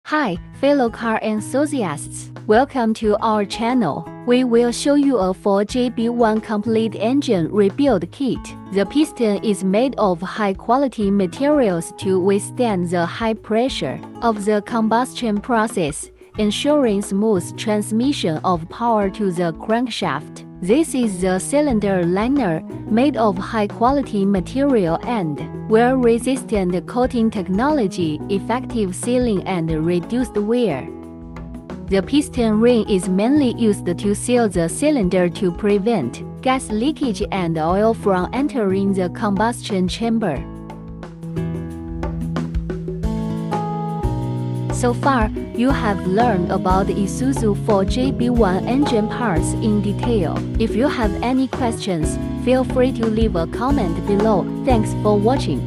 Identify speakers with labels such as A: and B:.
A: Hi, fellow car enthusiasts. Welcome to our channel. We will show you a 4JB1 complete engine rebuild kit. The piston is made of high-quality materials to withstand the high pressure of the combustion process, ensuring smooth transmission of power to the crankshaft. This is the cylinder liner, made of high-quality material and wear-resistant coating technology, effective sealing and reduced wear. The piston ring is mainly used to seal the cylinder to prevent gas leakage and oil from entering the combustion chamber. So far, you have learned about the Isuzu 4JB1 engine parts in detail. If you have any questions, feel free to leave a comment below. Thanks for watching.